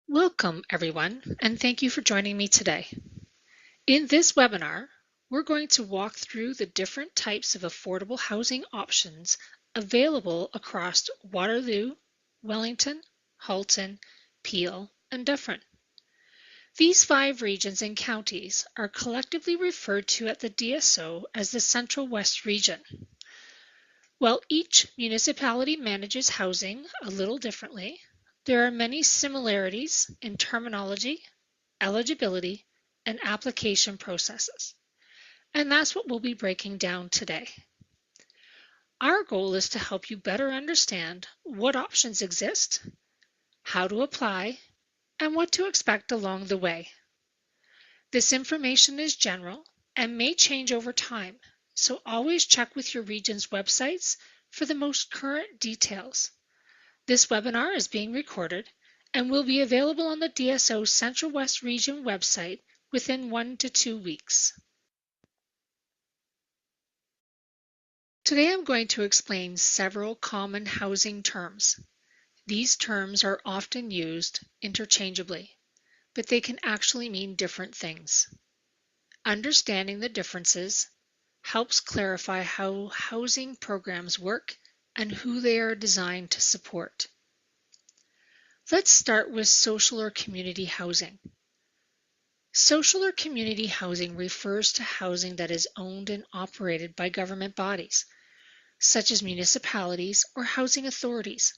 Welcome, everyone, and thank you for joining me today. In this webinar, we're going to walk through the different types of affordable housing options available across Waterloo, Wellington, Halton, Peel, and Dufferin. These 5 regions and counties are collectively referred to at the DSO as the Central West region. While each municipality manages housing a little differently, there are many similarities in terminology, eligibility, and application processes. And that's what we'll be breaking down today. Our goal is to help you better understand what options exist, how to apply, and what to expect along the way. This information is general and may change over time, so always check with your region's websites for the most current details. This webinar is being recorded and will be available on the DSO Central West Region website within 1 to 2 weeks. Today I'm going to explain several common housing terms. These terms are often used interchangeably, but they can actually mean different things. Understanding the differences helps clarify how housing programs work and who they are designed to support. Let's start with social or community housing. Social or community housing refers to housing that is owned and operated by government bodies, such as municipalities or housing authorities,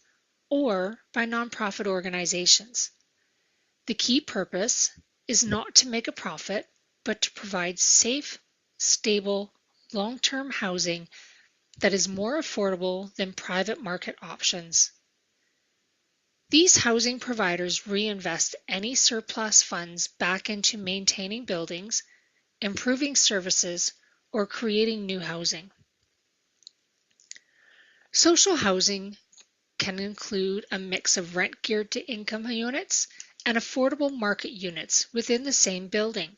or by nonprofit organizations. The key purpose is not to make a profit, but to provide safe, stable, long-term housing that is more affordable than private market options. These housing providers reinvest any surplus funds back into maintaining buildings, improving services, or creating new housing. Social housing can include a mix of rent geared to income units and affordable market units within the same building.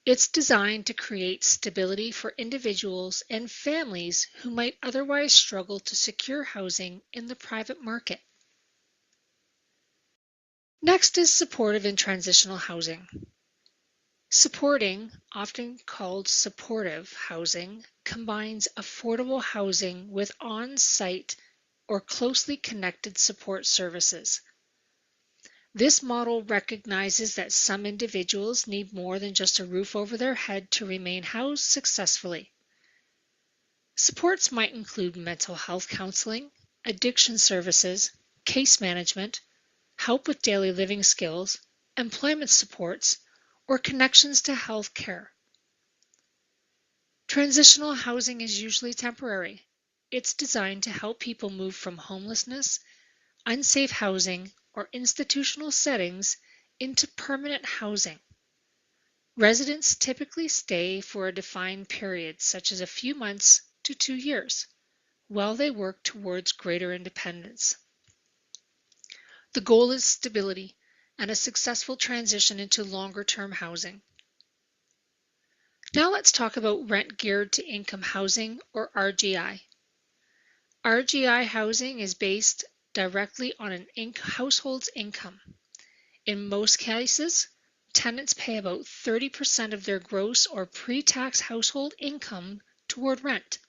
It's designed to create stability for individuals and families who might otherwise struggle to secure housing in the private market. Next is supportive and transitional housing. Supporting, often called supportive housing, combines affordable housing with on-site or closely connected support services. This model recognizes that some individuals need more than just a roof over their head to remain housed successfully. Supports might include mental health counseling, addiction services, case management, help with daily living skills, employment supports, or connections to health care. Transitional housing is usually temporary. It's designed to help people move from homelessness, unsafe housing, or institutional settings into permanent housing. Residents typically stay for a defined period, such as a few months to 2 years, while they work towards greater independence. The goal is stability and a successful transition into longer-term housing. Now let's talk about rent geared to income housing, or RGI. RGI housing is based directly on an household's income. In most cases, tenants pay about 30% of their gross or pre-tax household income toward rent.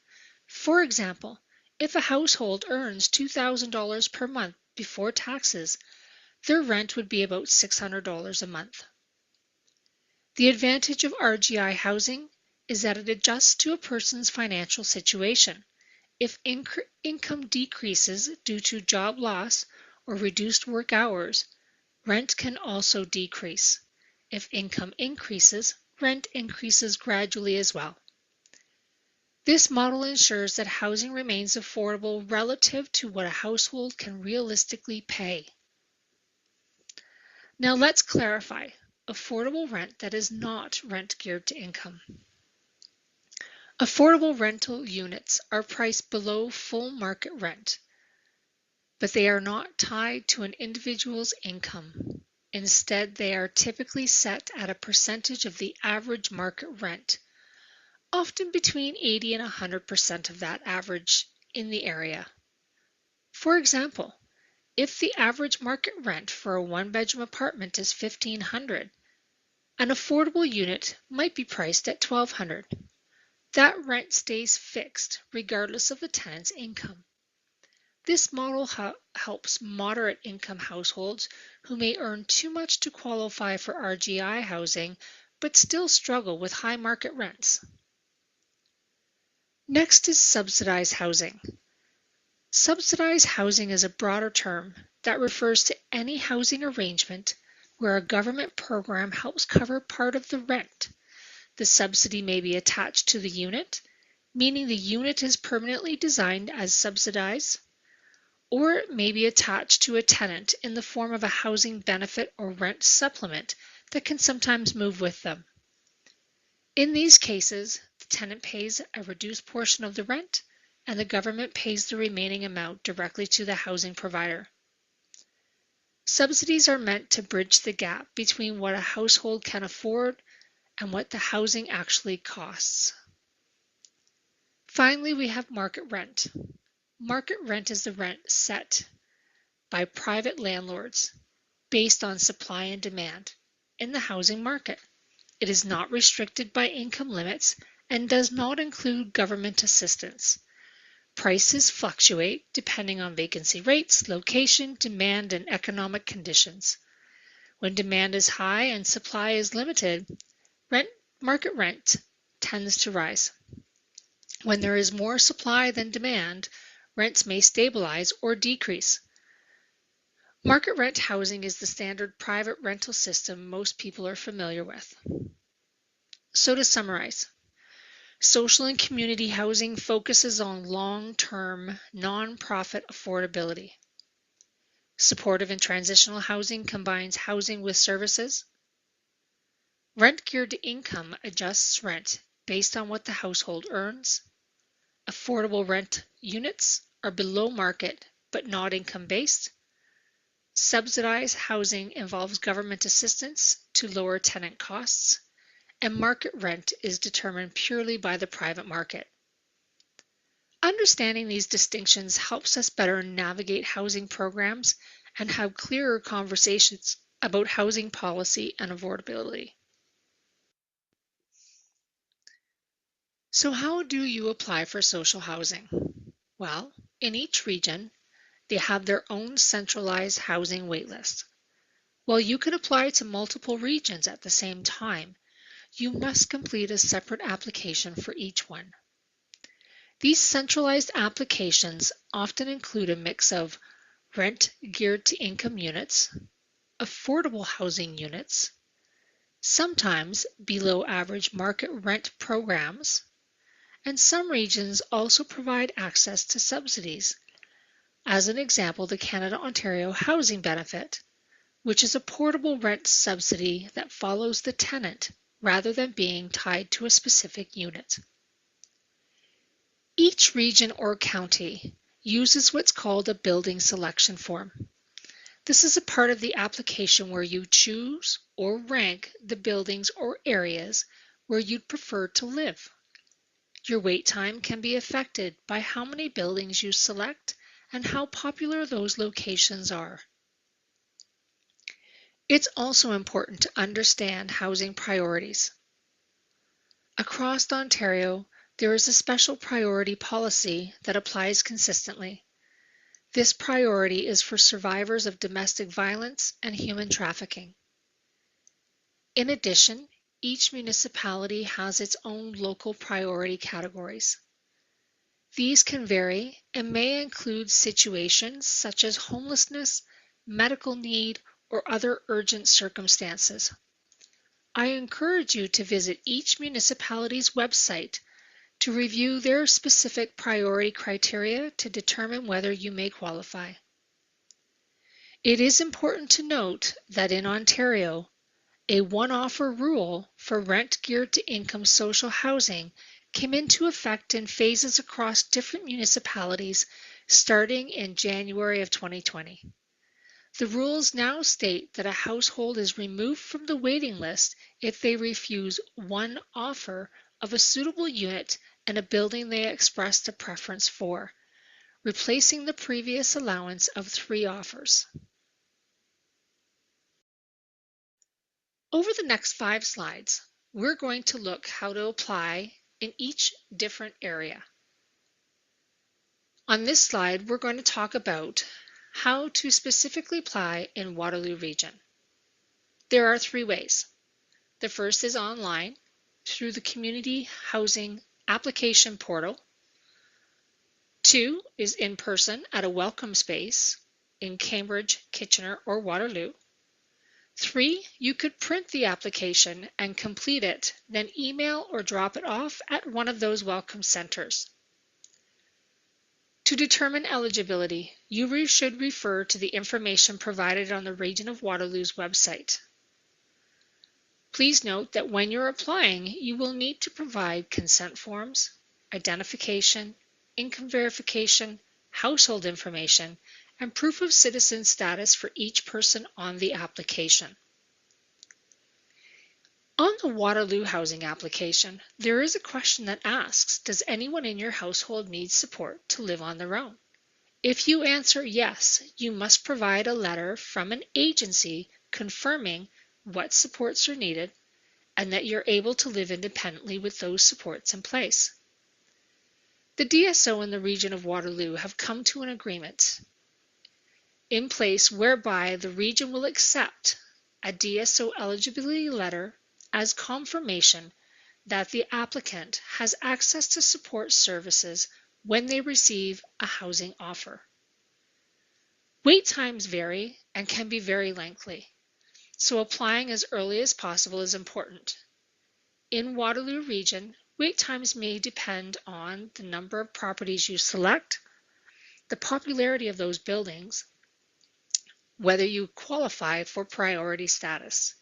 For example, if a household earns $2,000 per month before taxes, their rent would be about $600 a month. The advantage of RGI housing is that it adjusts to a person's financial situation. If income decreases due to job loss or reduced work hours, rent can also decrease. If income increases, rent increases gradually as well. This model ensures that housing remains affordable relative to what a household can realistically pay. Now let's clarify affordable rent that is not rent geared to income. Affordable rental units are priced below full market rent, but they are not tied to an individual's income. Instead, they are typically set at a percentage of the average market rent, often between 80 and 100% of that average in the area. For example, if the average market rent for a one-bedroom apartment is $1,500, an affordable unit might be priced at $1,200. That rent stays fixed regardless of the tenant's income. This model helps moderate income households who may earn too much to qualify for RGI housing but still struggle with high market rents. Next is subsidized housing. Subsidized housing is a broader term that refers to any housing arrangement where a government program helps cover part of the rent. The subsidy may be attached to the unit, meaning the unit is permanently designed as subsidized, or it may be attached to a tenant in the form of a housing benefit or rent supplement that can sometimes move with them. In these cases, the tenant pays a reduced portion of the rent, and the government pays the remaining amount directly to the housing provider. Subsidies are meant to bridge the gap between what a household can afford and what the housing actually costs. Finally, we have market rent. Market rent is the rent set by private landlords based on supply and demand in the housing market. It is not restricted by income limits and does not include government assistance. Prices fluctuate depending on vacancy rates, location, demand, and economic conditions. When demand is high and supply is limited, market rent tends to rise. When there is more supply than demand, rents may stabilize or decrease. Market rent housing is the standard private rental system most people are familiar with. So to summarize, social and community housing focuses on long-term, non-profit affordability. Supportive and transitional housing combines housing with services. Rent geared to income adjusts rent based on what the household earns. Affordable rent units are below market but not income-based. Subsidized housing involves government assistance to lower tenant costs, and market rent is determined purely by the private market. Understanding these distinctions helps us better navigate housing programs and have clearer conversations about housing policy and affordability. So how do you apply for social housing? Well, in each region, they have their own centralized housing waitlist. While you can apply to multiple regions at the same time, you must complete a separate application for each one. These centralized applications often include a mix of rent geared to income units, affordable housing units, sometimes below average market rent programs, and some regions also provide access to subsidies. As an example, the Canada-Ontario Housing Benefit, which is a portable rent subsidy that follows the tenant rather than being tied to a specific unit. Each region or county uses what's called a building selection form. This is a part of the application where you choose or rank the buildings or areas where you'd prefer to live. Your wait time can be affected by how many buildings you select and how popular those locations are. It's also important to understand housing priorities. Across Ontario, there is a special priority policy that applies consistently. This priority is for survivors of domestic violence and human trafficking. In addition, each municipality has its own local priority categories. These can vary and may include situations such as homelessness, medical need, or other urgent circumstances. I encourage you to visit each municipality's website to review their specific priority criteria to determine whether you may qualify. It is important to note that in Ontario, a one-offer rule for rent geared to income social housing came into effect in phases across different municipalities starting in January of 2020. The rules now state that a household is removed from the waiting list if they refuse one offer of a suitable unit and a building they expressed a preference for, replacing the previous allowance of 3 offers. Over the next 5 slides, we're going to look how to apply in each different area. On this slide, we're going to talk about how to specifically apply in Waterloo Region. There are 3 ways. The first is online through the Community Housing Application Portal. 2 is in person at a welcome space in Cambridge, Kitchener, or Waterloo. 3, you could print the application and complete it, then email or drop it off at one of those welcome centers. To determine eligibility, you should refer to the information provided on the Region of Waterloo's website. Please note that when you're applying, you will need to provide consent forms, identification, income verification, household information, and proof of citizen status for each person on the application. On the Waterloo housing application, there is a question that asks, does anyone in your household need support to live on their own? If you answer yes, you must provide a letter from an agency confirming what supports are needed and that you're able to live independently with those supports in place. The DSO in the Region of Waterloo have come to an agreement in place whereby the region will accept a DSO eligibility letter as confirmation that the applicant has access to support services when they receive a housing offer. Wait times vary and can be very lengthy, so applying as early as possible is important. In Waterloo Region, wait times may depend on the number of properties you select, the popularity of those buildings, whether you qualify for priority status.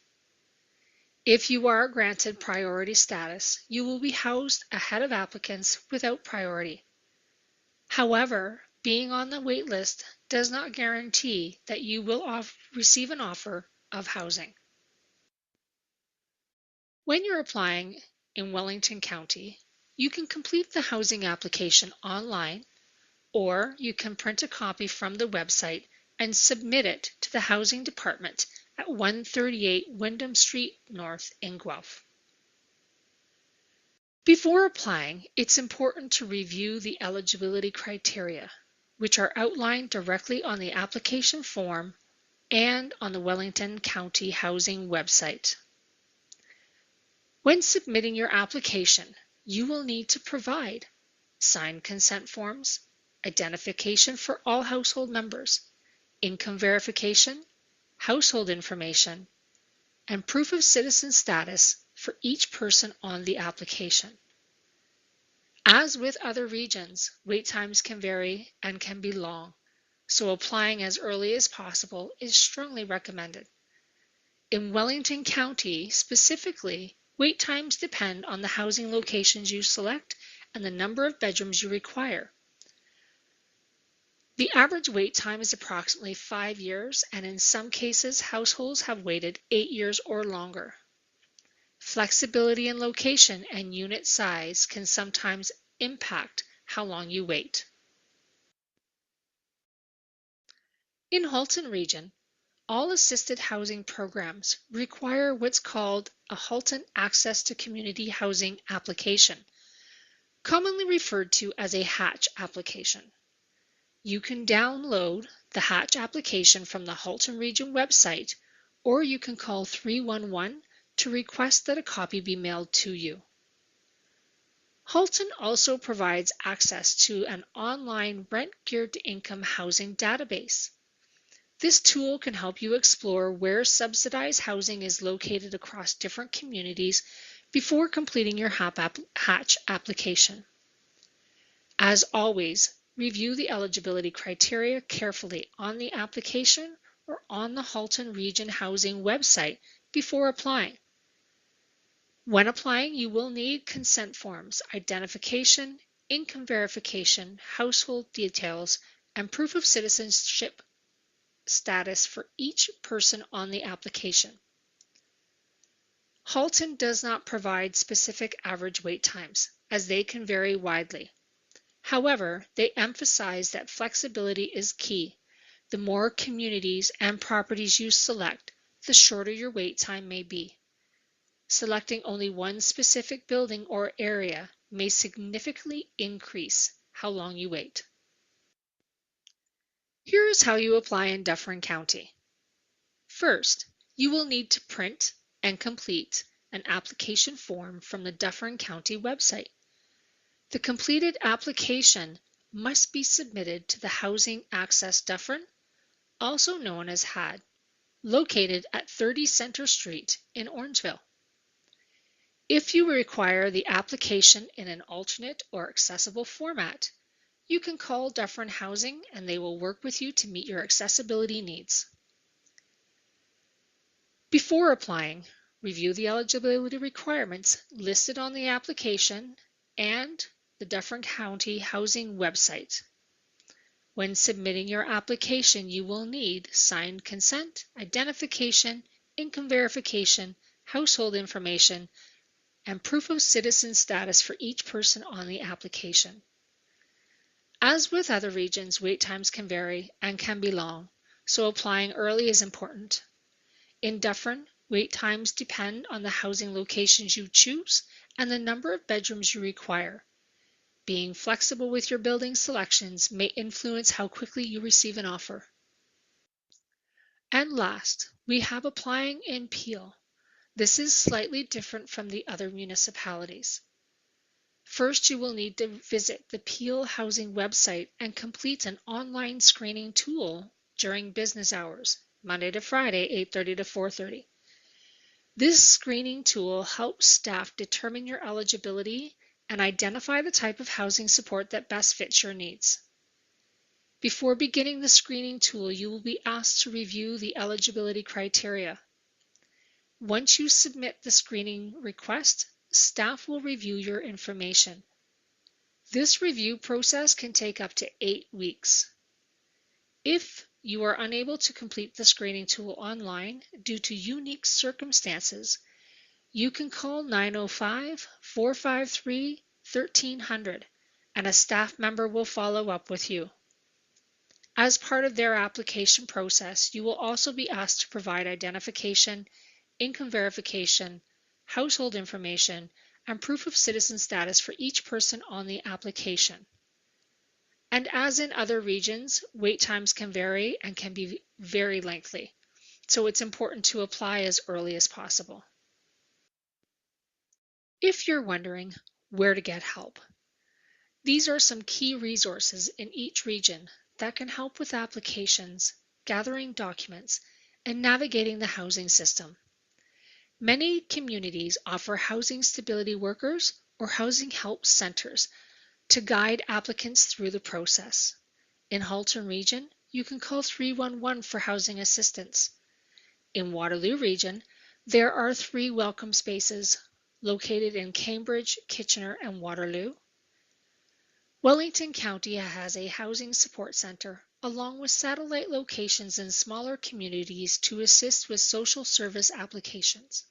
If you are granted priority status, you will be housed ahead of applicants without priority. However, being on the wait list does not guarantee that you will receive an offer of housing. When you're applying in Wellington County, you can complete the housing application online, or you can print a copy from the website and submit it to the Housing Department at 138 Wyndham Street North in Guelph. Before applying, it's important to review the eligibility criteria, which are outlined directly on the application form and on the Wellington County Housing website. When submitting your application, you will need to provide signed consent forms, identification for all household members, income verification, household information, and proof of citizen status for each person on the application. As with other regions, wait times can vary and can be long, so applying as early as possible is strongly recommended. In Wellington County specifically, wait times depend on the housing locations you select and the number of bedrooms you require. The average wait time is approximately 5 years, and in some cases, households have waited 8 years or longer. Flexibility in location and unit size can sometimes impact how long you wait. In Halton Region, all assisted housing programs require what's called a Halton Access to Community Housing application, commonly referred to as a Hatch application. You can download the Hatch application from the Halton Region website, or you can call 311 to request that a copy be mailed to you. Halton also provides access to an online rent-geared-to-income housing database. This tool can help you explore where subsidized housing is located across different communities before completing your Hatch application. As always, review the eligibility criteria carefully on the application or on the Halton Region Housing website before applying. When applying, you will need consent forms, identification, income verification, household details, and proof of citizenship status for each person on the application. Halton does not provide specific average wait times, as they can vary widely. However, they emphasize that flexibility is key. The more communities and properties you select, the shorter your wait time may be. Selecting only one specific building or area may significantly increase how long you wait. Here is how you apply in Dufferin County. First, you will need to print and complete an application form from the Dufferin County website. The completed application must be submitted to the Housing Access Dufferin, also known as HAD, located at 30 Center Street in Orangeville. If you require the application in an alternate or accessible format, you can call Dufferin Housing and they will work with you to meet your accessibility needs. Before applying, review the eligibility requirements listed on the application and the Dufferin County Housing website. When submitting your application, you will need signed consent, identification, income verification, household information, and proof of citizen status for each person on the application. As with other regions, wait times can vary and can be long, so applying early is important. In Dufferin, wait times depend on the housing locations you choose and the number of bedrooms you require. Being flexible with your building selections may influence how quickly you receive an offer. And last, we have applying in Peel. This is slightly different from the other municipalities. First, you will need to visit the Peel Housing website and complete an online screening tool during business hours, Monday to Friday, 8:30 to 4:30. This screening tool helps staff determine your eligibility and identify the type of housing support that best fits your needs. Before beginning the screening tool, you will be asked to review the eligibility criteria. Once you submit the screening request, staff will review your information. This review process can take up to 8 weeks. If you are unable to complete the screening tool online due to unique circumstances, you can call 905-453-1300 and a staff member will follow up with you. As part of their application process, you will also be asked to provide identification, income verification, household information, and proof of citizen status for each person on the application. And as in other regions, wait times can vary and can be very lengthy, so it's important to apply as early as possible. If you're wondering where to get help, these are some key resources in each region that can help with applications, gathering documents, and navigating the housing system. Many communities offer housing stability workers or housing help centers to guide applicants through the process. In Halton Region, you can call 311 for housing assistance. In Waterloo Region, there are 3 welcome spaces located in Cambridge, Kitchener, and Waterloo. Wellington County has a housing support center along with satellite locations in smaller communities to assist with social service applications.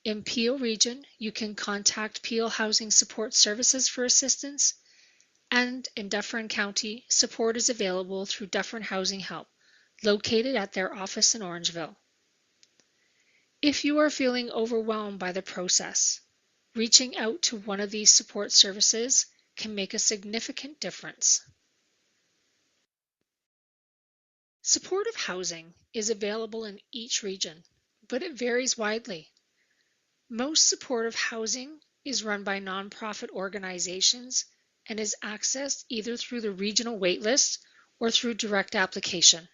In Peel Region, you can contact Peel Housing Support Services for assistance, and in Dufferin County, support is available through Dufferin Housing Help, located at their office in Orangeville. If you are feeling overwhelmed by the process, reaching out to one of these support services can make a significant difference. Supportive housing is available in each region, but it varies widely. Most supportive housing is run by nonprofit organizations and is accessed either through the regional waitlist or through direct application.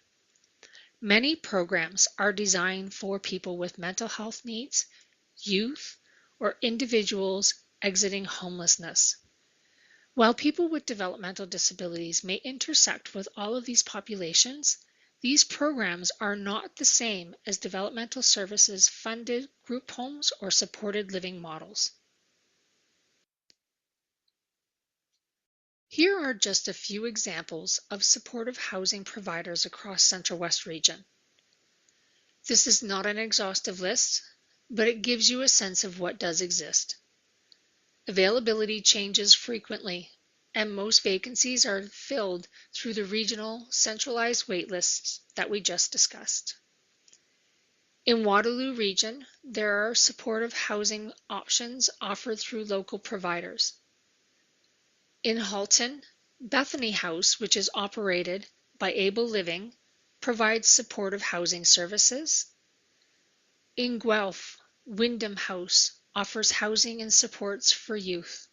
Many programs are designed for people with mental health needs, youth, or individuals exiting homelessness. While people with developmental disabilities may intersect with all of these populations, these programs are not the same as developmental services funded group homes or supported living models. Here are just a few examples of supportive housing providers across Central West Region. This is not an exhaustive list, but it gives you a sense of what does exist. Availability changes frequently, and most vacancies are filled through the regional centralized waitlists that we just discussed. In Waterloo Region, there are supportive housing options offered through local providers. In Halton, Bethany House, which is operated by Able Living, provides supportive housing services. In Guelph, Wyndham House offers housing and supports for youth.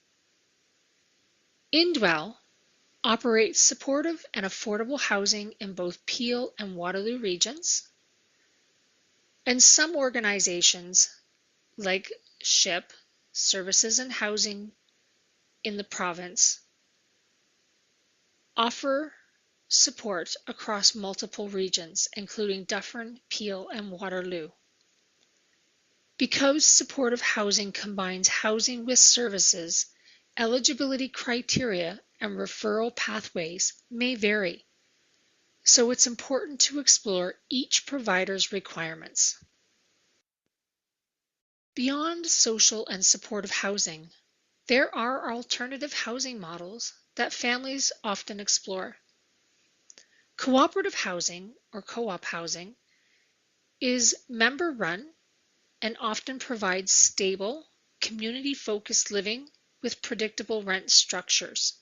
Indwell operates supportive and affordable housing in both Peel and Waterloo regions. And some organizations, like SHIP, Services and Housing in the province, offer support across multiple regions, including Dufferin, Peel, and Waterloo. Because supportive housing combines housing with services, eligibility criteria and referral pathways may vary, so it's important to explore each provider's requirements. Beyond social and supportive housing, there are alternative housing models that families often explore. Cooperative housing, or co-op housing, is member-run and often provides stable, community-focused living with predictable rent structures.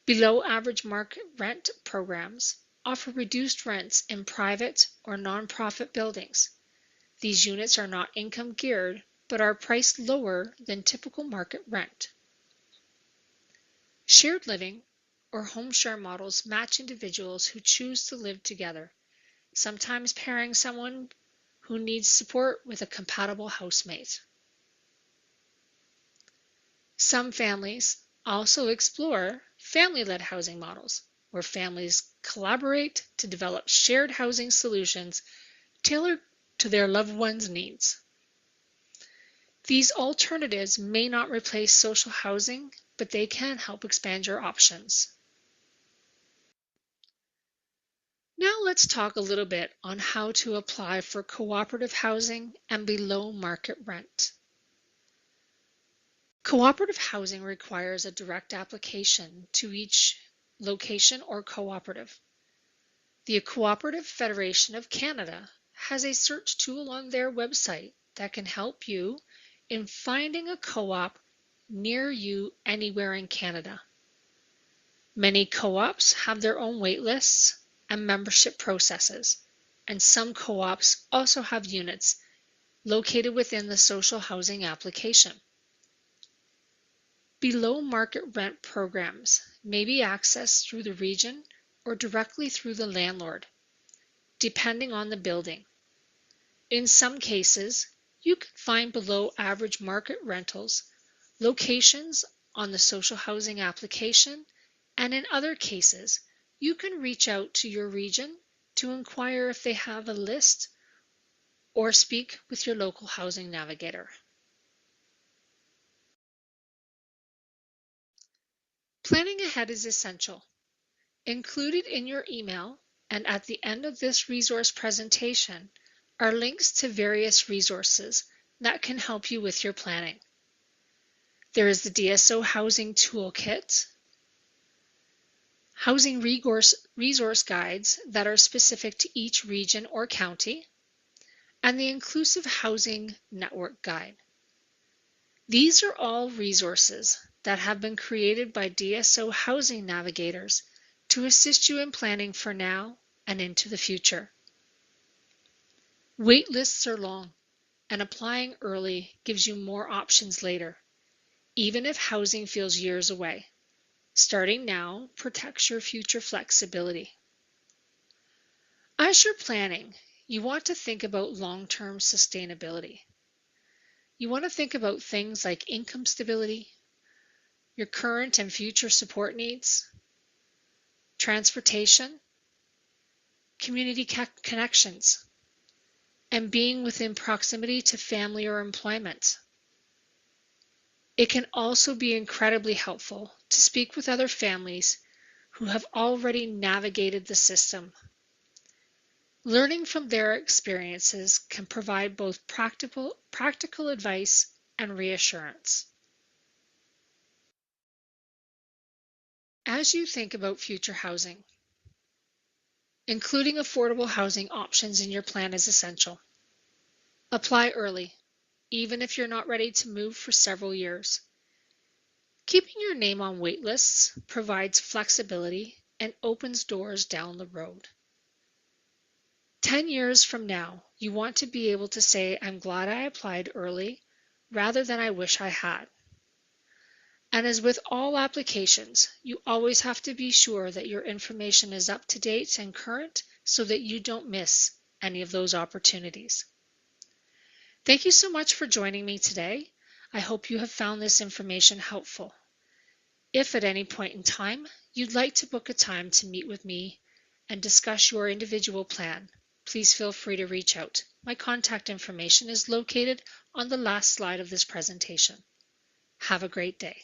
Below average market rent programs offer reduced rents in private or nonprofit buildings. These units are not income geared, but are priced lower than typical market rent. Shared living or home share models match individuals who choose to live together, sometimes pairing someone who needs support with a compatible housemate. Some families also explore family-led housing models, where families collaborate to develop shared housing solutions tailored to their loved ones' needs. These alternatives may not replace social housing, but they can help expand your options. Now let's talk a little bit on how to apply for cooperative housing and below market rent. Cooperative housing requires a direct application to each location or cooperative. The Cooperative Federation of Canada has a search tool on their website that can help you in finding a co-op near you anywhere in Canada. Many co-ops have their own wait lists and membership processes, and some co-ops also have units located within the social housing application. Below market rent programs may be accessed through the region or directly through the landlord, depending on the building. In some cases, you can find below average market rentals locations on the social housing application, and in other cases, you can reach out to your region to inquire if they have a list or speak with your local housing navigator. Planning ahead is essential. Included in your email and at the end of this resource presentation are links to various resources that can help you with your planning. There is the DSO Housing Toolkit, housing resource guides that are specific to each region or county, and the Inclusive Housing Network Guide. These are all resources that have been created by DSO housing navigators to assist you in planning for now and into the future. Wait lists are long, and applying early gives you more options later, even if housing feels years away. Starting now protects your future flexibility. As you're planning, you want to think about long-term sustainability. You want to think about things like income stability, your current and future support needs, transportation, community connections, and being within proximity to family or employment. It can also be incredibly helpful to speak with other families who have already navigated the system. Learning from their experiences can provide both practical advice and reassurance. As you think about future housing, including affordable housing options in your plan is essential. Apply early, even if you're not ready to move for several years. Keeping your name on wait lists provides flexibility and opens doors down the road. 10 years from now, you want to be able to say, I'm glad I applied early, rather than I wish I had. And as with all applications, you always have to be sure that your information is up to date and current so that you don't miss any of those opportunities. Thank you so much for joining me today. I hope you have found this information helpful. If at any point in time you'd like to book a time to meet with me and discuss your individual plan, please feel free to reach out. My contact information is located on the last slide of this presentation. Have a great day.